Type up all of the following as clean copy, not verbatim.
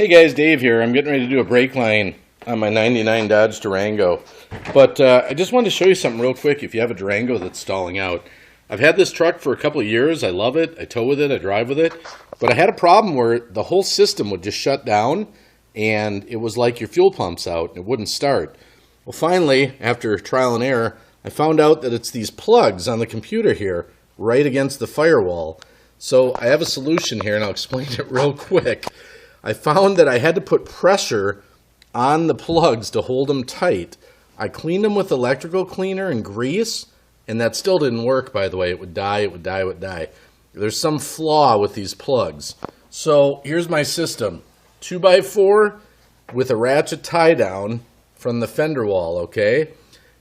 Hey guys, Dave here. I'm getting ready to do a brake line on my 99 Dodge Durango. But I just wanted to show you something real quick if you have a Durango that's stalling out. I've had this truck for a couple of years. I love it. I tow with it. I drive with it. But I had a problem where the whole system would just shut down and it was like your fuel pump's out and it wouldn't start. Well, finally, after trial and error, I found out that it's these plugs on the computer here right against the firewall. So I have a solution here and I'll explain it real quick. I found that I had to put pressure on the plugs to hold them tight. I cleaned them with electrical cleaner and grease, and that still didn't work, by the way. It would die, it would die, it would die. There's some flaw with these plugs. So here's my system. 2x4 with a ratchet tie down from the fender wall, okay?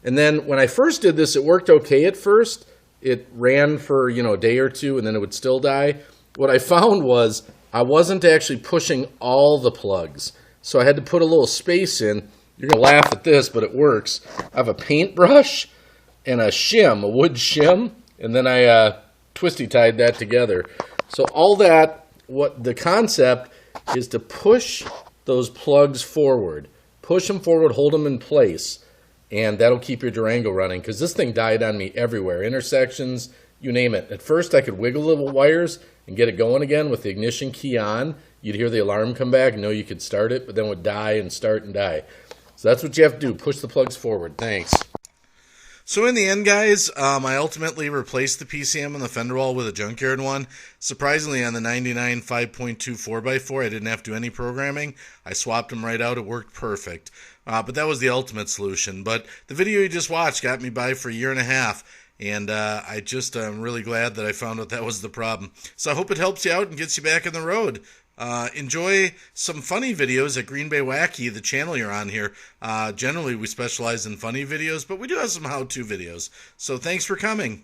And then when I first did this, it worked okay at first. It ran for, a day or two, and then it would still die. What I found was I wasn't actually pushing all the plugs. So I had to put a little space in. You're going to laugh at this, but it works. I have a paintbrush and a shim, a wood shim, and then I twisty tied that together. So all that, what the concept is to push those plugs forward. Push them forward, hold them in place, and that'll keep your Durango running, because this thing died on me everywhere. Intersections, you name it. At first I could wiggle little wires and get it going again with the ignition key on. You'd hear the alarm come back and know you could start it, but then it would die and start and die. So that's what you have to do. Push the plugs forward. Thanks. So in the end, guys, I ultimately replaced the PCM on the fender wall with a junkyard one. Surprisingly, on the 99 5.2 4x4, I didn't have to do any programming. I swapped them right out. It worked perfect. But that was the ultimate solution. But the video you just watched got me by for a year and a half. And I'm really glad that I found out that was the problem. So I hope it helps you out and gets you back on the road. Enjoy some funny videos at Green Bay Wacky, the channel you're on here. Generally, we specialize in funny videos, but we do have some how-to videos. So thanks for coming.